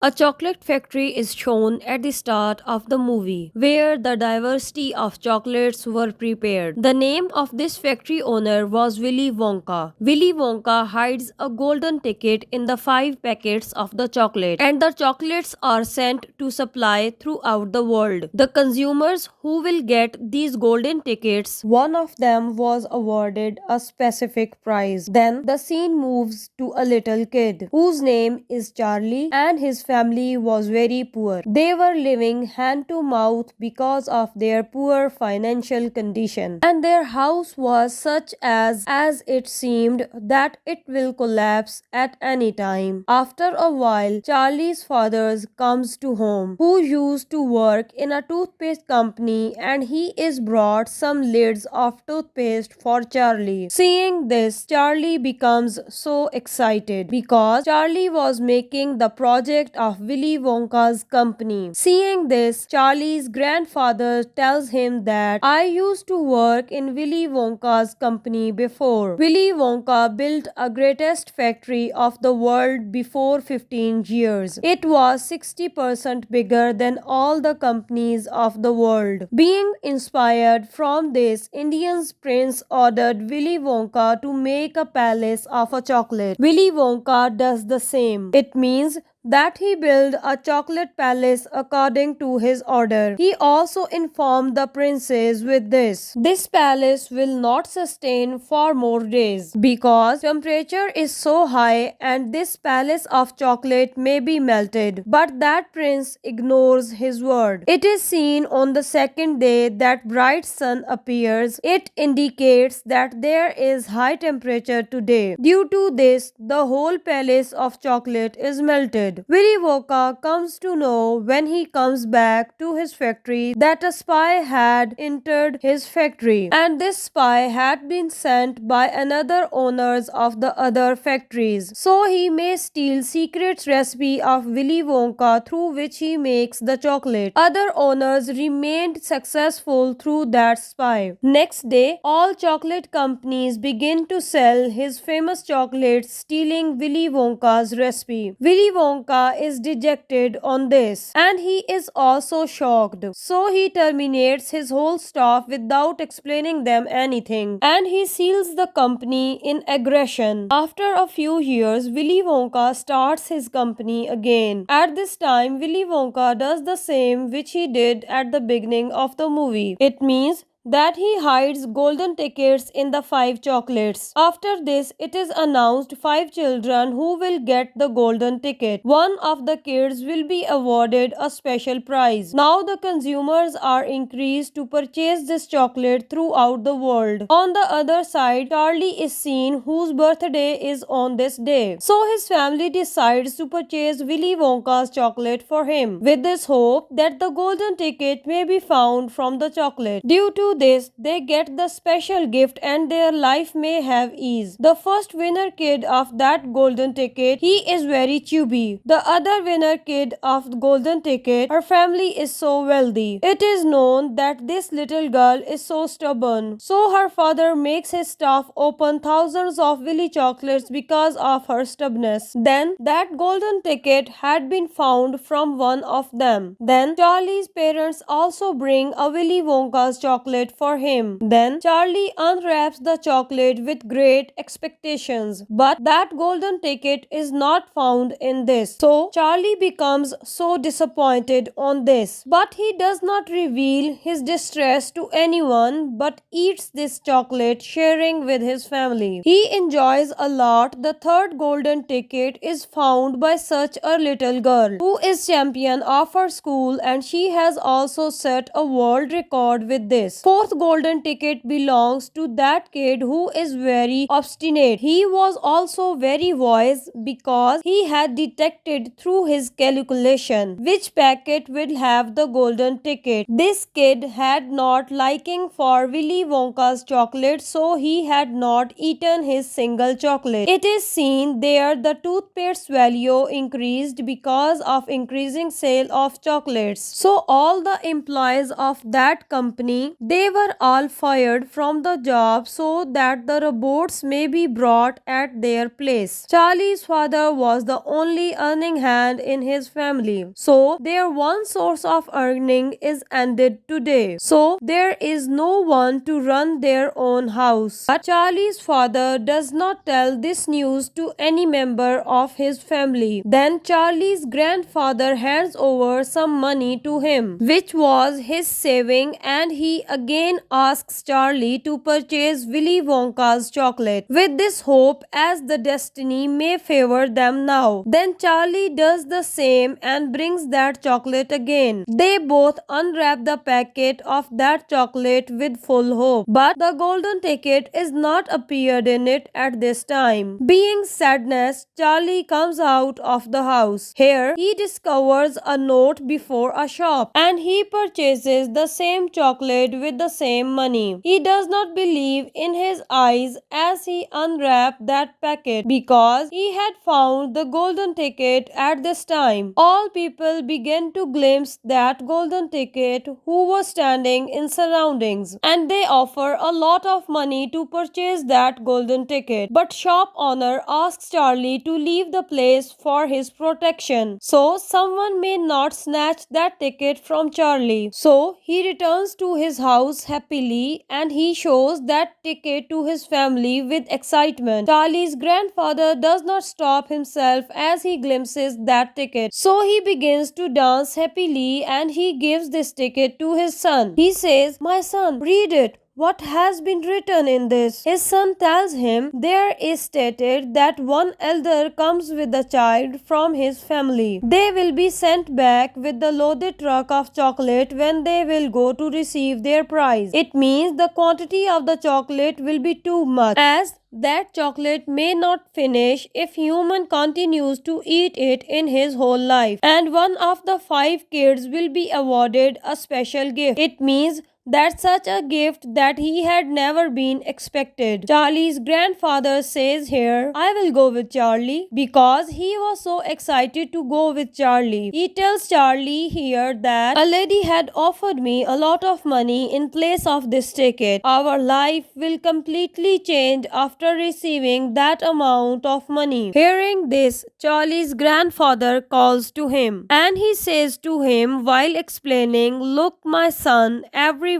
A chocolate factory is shown at the start of the movie, where the diversity of chocolates were prepared. The name of this factory owner was Willy Wonka. Willy Wonka hides a golden ticket in the 5 packets of the chocolate, and the chocolates are sent to supply throughout the world. The consumers who will get these golden tickets, one of them was awarded a specific prize. Then the scene moves to a little kid whose name is Charlie, and his family was very poor. They were living hand to mouth because of their poor financial condition, and their house was such as it seemed that it will collapse at any time. After a while, Charlie's father comes to home, who used to work in a toothpaste company, and he is brought some lids of toothpaste for Charlie. Seeing this, Charlie becomes so excited because Charlie was making the project of Willy Wonka's company. Seeing this, Charlie's grandfather tells him that I used to work in Willy Wonka's company before. Willy Wonka built a greatest factory of the world before 15 years. It was 60% bigger than all the companies of the world. Being inspired from this, Indian's prince ordered Willy Wonka to make a palace of a chocolate. Willy Wonka does the same. It means that he built a chocolate palace according to his order. He also informed the princes with this. This palace will not sustain for more days because temperature is so high and this palace of chocolate may be melted. But that prince ignores his word. It is seen on the second day that bright sun appears. It indicates that there is high temperature today. Due to this, the whole palace of chocolate is melted. Willy Wonka comes to know when he comes back to his factory that a spy had entered his factory, and this spy had been sent by another owners of the other factories, so he may steal secret recipe of Willy Wonka through which he makes the chocolate. Other owners remained successful through that spy. Next day, all chocolate companies begin to sell his famous chocolates, stealing Willy Wonka's recipe. Willy Wonka is dejected on this, and he is also shocked. So he terminates his whole staff without explaining them anything, and he seals the company in aggression. After a few years, Willy Wonka starts his company again. At this time, Willy Wonka does the same which he did at the beginning of the movie. It means that he hides golden tickets in the 5 chocolates. After this, it is announced 5 children who will get the golden ticket. One of the kids will be awarded a special prize. Now the consumers are increased to purchase this chocolate throughout the world. On the other side, Charlie is seen whose birthday is on this day. So his family decides to purchase Willy Wonka's chocolate for him, with this hope that the golden ticket may be found from the chocolate. Due to this, they get the special gift and their life may have ease. The first winner kid of that golden ticket, he is very chubby. The other winner kid of the golden ticket, her family is so wealthy. It is known that this little girl is so stubborn. So her father makes his staff open thousands of Willy chocolates because of her stubbornness. Then that golden ticket had been found from one of them. Then Charlie's parents also bring a Willy Wonka's chocolate for him. Then Charlie unwraps the chocolate with great expectations, but that golden ticket is not found in this. So Charlie becomes so disappointed on this, but he does not reveal his distress to anyone but eats this chocolate, sharing with his family. He enjoys a lot. The third golden ticket is found by such a little girl who is champion of her school, and she has also set a world record with this. Fourth golden ticket belongs to that kid who is very obstinate. He was also very wise because he had detected through his calculation which packet will have the golden ticket. This kid had not liking for Willy Wonka's chocolate, so he had not eaten his single chocolate. It is seen there the toothpaste value increased because of increasing sale of chocolates. So all the employees of that company, they They were all fired from the job so that the robots may be brought at their place. Charlie's father was the only earning hand in his family, so their one source of earning is ended today. So there is no one to run their own house. But Charlie's father does not tell this news to any member of his family. Then Charlie's grandfather hands over some money to him, which was his saving, and he again asks Charlie to purchase Willy Wonka's chocolate with this hope as the destiny may favor them now. Then Charlie does the same and brings that chocolate again. They both unwrap the packet of that chocolate with full hope, but the golden ticket is not appeared in it at this time. Being sadness, Charlie comes out of the house. Here he discovers a note before a shop and he purchases the same chocolate with the same money. He does not believe in his eyes as he unwrapped that packet because he had found the golden ticket at this time. All people began to glimpse that golden ticket who was standing in surroundings, and they offer a lot of money to purchase that golden ticket. But shop owner asks Charlie to leave the place for his protection, so someone may not snatch that ticket from Charlie. So he returns to his house happily and he shows that ticket to his family with excitement. Charlie's grandfather does not stop himself as he glimpses that ticket, so he begins to dance happily and he gives this ticket to his son. He says, "My son, read it. What has been written in this?" His son tells him there is stated that one elder comes with a child from his family. They will be sent back with the loaded truck of chocolate when they will go to receive their prize. It means the quantity of the chocolate will be too much, as that chocolate may not finish if human continues to eat it in his whole life, and one of the 5 kids will be awarded a special gift. It means that's such a gift that he had never been expected. Charlie's grandfather says here, "I will go with Charlie," because he was so excited to go with Charlie. He tells Charlie here that a lady had offered me a lot of money in place of this ticket. Our life will completely change after receiving that amount of money. Hearing this, Charlie's grandfather calls to him and he says to him while explaining, "Look, my son, everyone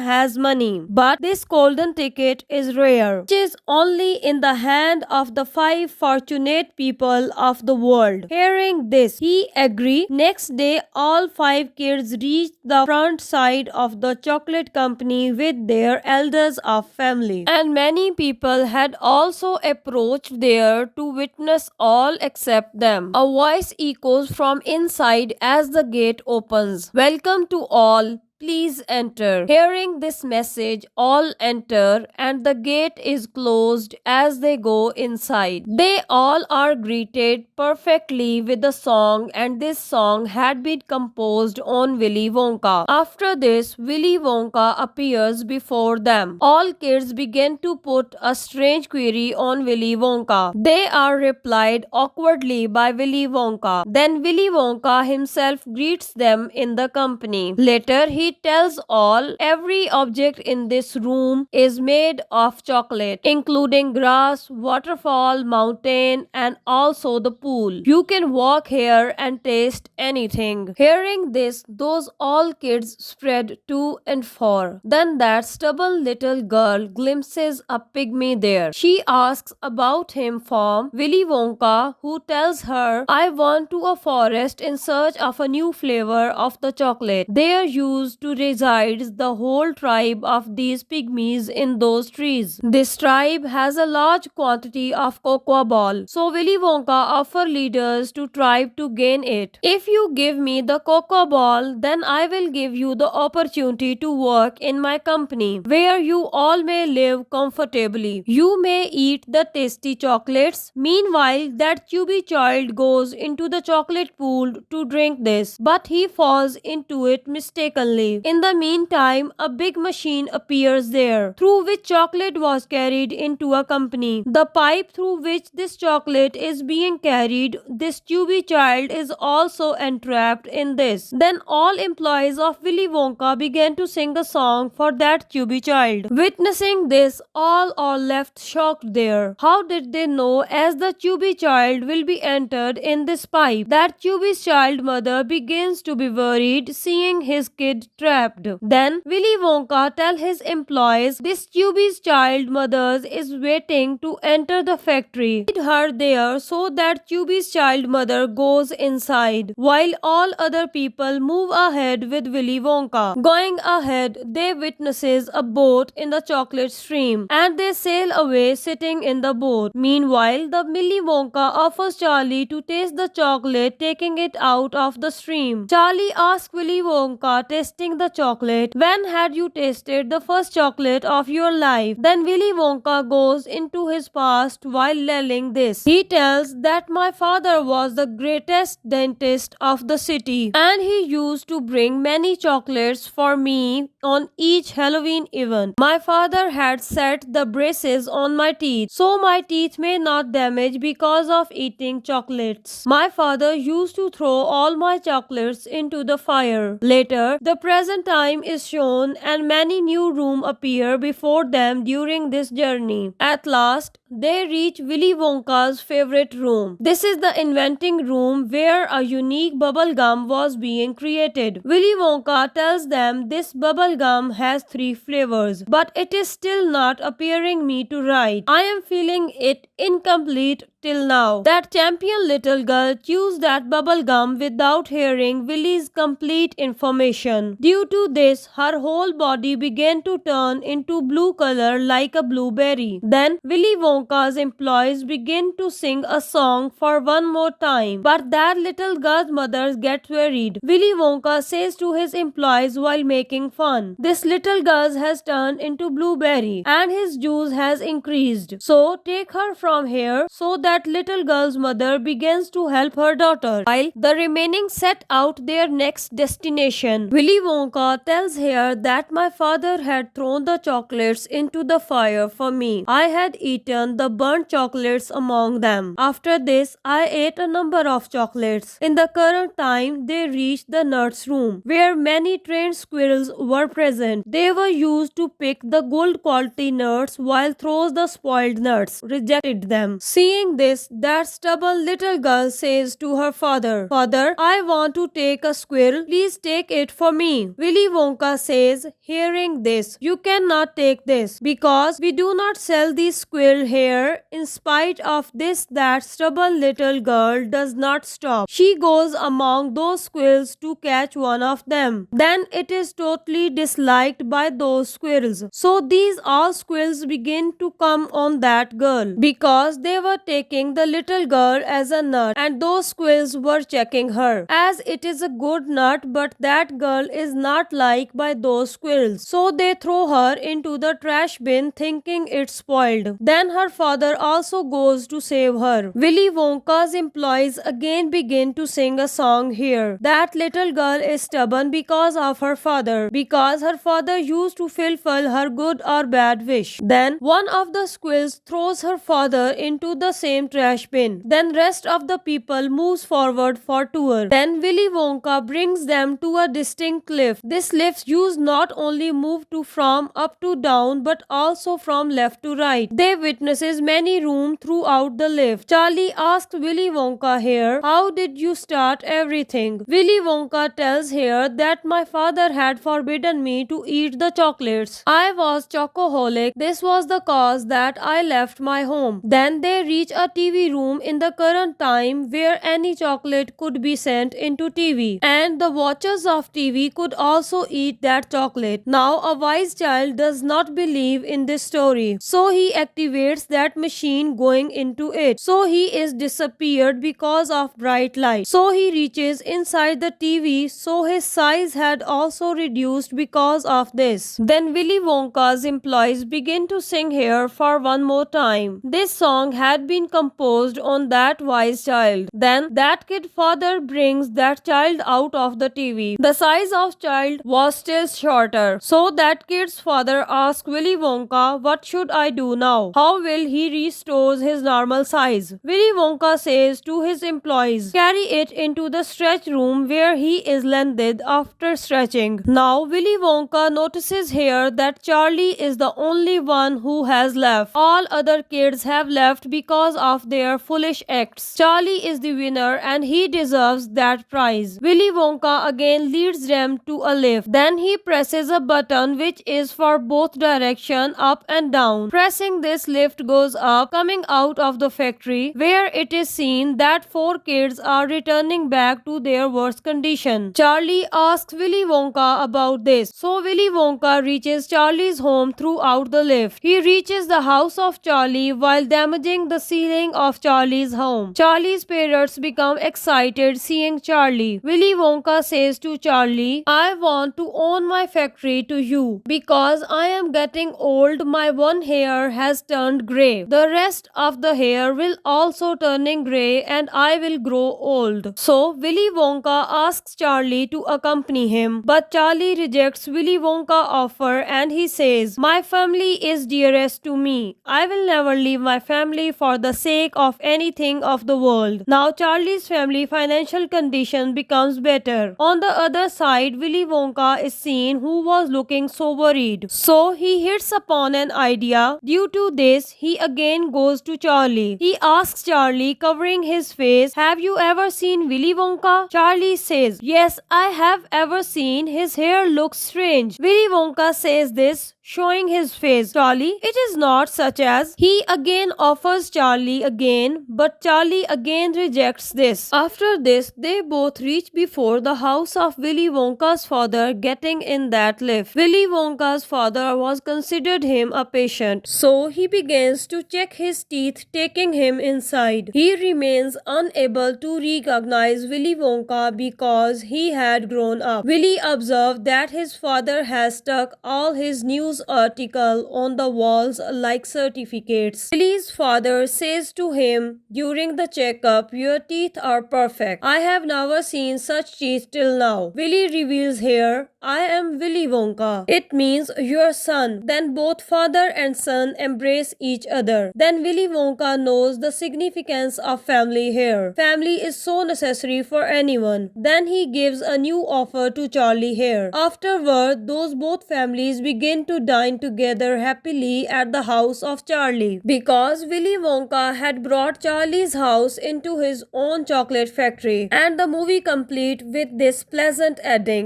has money, but this golden ticket is rare, which is only in the hand of the 5 fortunate people of the world." Hearing this, he agreed. Next day, all 5 kids reached the front side of the chocolate company with their elders of family, and many people had also approached there to witness all except them. A voice echoes from inside as the gate opens, "Welcome to all. Please enter." Hearing this message, all enter and the gate is closed as they go inside. They all are greeted perfectly with a song, and this song had been composed on Willy Wonka. After this, Willy Wonka appears before them. All kids begin to put a strange query on Willy Wonka. They are replied awkwardly by Willy Wonka. Then Willy Wonka himself greets them in the company. Later, he tells all, "Every object in this room is made of chocolate, including grass, waterfall, mountain, and also the pool. You can walk here and taste anything." Hearing this, those all kids spread to and fro. Then that stubborn little girl glimpses a pygmy there. She asks about him from Willy Wonka, who tells her, "I went to a forest in search of a new flavor of the chocolate. There used to resides the whole tribe of these pygmies in those trees. This tribe has a large quantity of cocoa ball, so Willy Wonka offers leaders to tribe to gain it. If you give me the cocoa ball, then I will give you the opportunity to work in my company, where you all may live comfortably. You may eat the tasty chocolates. Meanwhile, that chubby child goes into the chocolate pool to drink this, but he falls into it mistakenly. leave. In the meantime, a big machine appears there, through which chocolate was carried into a company. The pipe through which this chocolate is being carried, this chubby child is also entrapped in this. Then all employees of Willy Wonka began to sing a song for that chubby child. Witnessing this, all are left shocked there. How did they know as the chubby child will be entered in this pipe? That chubby's child mother begins to be worried seeing his kid trapped. Then Willy Wonka tell his employees this chubby's child mother is waiting to enter the factory. Lead her there so that chubby's child mother goes inside, while all other people move ahead with Willy Wonka. Going ahead, they witnesses a boat in the chocolate stream and they sail away sitting in the boat. Meanwhile, the Willy Wonka offers Charlie to taste the chocolate, taking it out of the stream. Charlie asks Willy Wonka, tasting the chocolate, when had you tasted the first chocolate of your life? Then Willy Wonka goes into his past while telling this. He tells that my father was the greatest dentist of the city and he used to bring many chocolates for me on each Halloween event. My father had set the braces on my teeth so my teeth may not damage because of eating chocolates. My father used to throw all my chocolates into the fire. Later, the present time is shown and many new rooms appear before them during this journey. At last, they reach Willy Wonka's favorite room. This is the inventing room where a unique bubble gum was being created. Willy Wonka tells them this bubble gum has 3 flavors, but it is still not appearing me to right. I am feeling it incomplete till now. That champion little girl chews that bubble gum without hearing Willy's complete information. Due to this, her whole body began to turn into blue color like a blueberry. Then Willy Wonka's employees begin to sing a song for one more time, but that little girl's mother gets worried. Willy Wonka says to his employees while making fun, this little girl has turned into blueberry and his juice has increased. So take her from here so that little girl's mother begins to help her daughter, while the remaining set out their next destination. Willy Wonka tells her that my father had thrown the chocolates into the fire for me. I had eaten the burnt chocolates among them. After this, I ate a number of chocolates. In the current time, they reached the nuts room, where many trained squirrels were present. They were used to pick the good quality nuts, while throws the spoiled nuts rejected them. Seeing this, that stubborn little girl says to her father, Father, I want to take a squirrel. Please take it for me. Willy Wonka says, hearing this, you cannot take this because we do not sell these squirrel here. In spite of this, that stubborn little girl does not stop. She goes among those squirrels to catch one of them. Then it is totally disliked by those squirrels. So these all squirrels begin to come on that girl because they were taking the little girl as a nut and those squirrels were checking her as it is a good nut, but that girl is not liked by those squirrels. So they throw her into the trash bin thinking it's spoiled. Then her father also goes to save her. Willy Wonka's employees again begin to sing a song here. That little girl is stubborn because of her father, because her father used to fulfill her good or bad wish. Then one of the squirrels throws her father into the same trash bin. Then rest of the people moves forward for tour. Then Willy Wonka brings them to a distinct lift. This lift used not only move to from up to down but also from left to right. They witnesses many rooms throughout the lift. Charlie asks Willy Wonka here, how did you start everything? Willy Wonka tells here that my father had forbidden me to eat the chocolates. I was chocoholic. This was the cause that I left my home. Then they reach a TV room in the current time where any chocolate could be sent into TV and the watchers of TV could also eat that chocolate. Now a wise child does not believe in this story, so he activates that machine going into it. So he is disappeared because of bright light. So he reaches inside the TV, so his size had also reduced because of this. Then Willy Wonka's employees begin to sing here for one more time. This song had been composed on that wise child. Then that kid father brings that child out of the TV. The size of child was still shorter. So that kid's father asks Willy Wonka, what should I do now? How will he restore his normal size? Willy Wonka says to his employees, carry it into the stretch room where he is landed after stretching. Now Willy Wonka notices here that Charlie is the only one who has left. All other kids have left because of their foolish acts. Charlie is the winner and he deserves that prize. Willy Wonka again leads them to a lift. Then he presses a button which is for both direction, up and down. Pressing this, lift goes up, coming out of the factory, where it is seen that 4 kids are returning back to their worst condition. Charlie asks Willy Wonka about this. So Willy Wonka reaches Charlie's home throughout the lift. He reaches the house of Charlie while damaging the ceiling of Charlie's home. Charlie's parents become excited seeing Charlie. Willy Wonka says to Charlie, I want to own my factory to you. Because I am getting old, my one hair has turned grey. The rest of the hair will also turning grey and I will grow old. So Willy Wonka asks Charlie to accompany him, but Charlie rejects Willy Wonka offer and he says, my family is dearest to me. I will never leave my family for the sake of anything of the world. Now Charlie's family financial condition becomes better. On the other side, Willy Wonka is seen who was looking so worried. So he hits upon an idea. Due to this, he again goes to Charlie. He asks Charlie, covering his face, have you ever seen Willy Wonka? Charlie says, yes, I have ever seen. His hair looks strange. Willy Wonka says this, showing his face. Charlie, it is not such as. He again offers Charlie again, but Charlie again rejects this. After this, they both reach before the house of Willy Wonka's father, getting in that lift. Willy Wonka's father was considered him a patient, so he begins to check his teeth, taking him inside. He remains unable to recognize Willy Wonka because he had grown up. Willy observed that his father has stuck all his news article on the walls like certificates. Willy's father says to him during the checkup, your teeth are perfect. I have never seen such teeth till now. Willy reveals here, I am Willy Wonka. It means your son. Then both father and son embrace each other. Then Willy Wonka knows the significance of family here. Family is so necessary for anyone. Then he gives a new offer to Charlie here. Afterward, those both families begin to dine together happily at the house of Charlie. Because Willy Wonka had brought Charlie's house into his own chocolate factory. And the movie complete with this pleasant ending.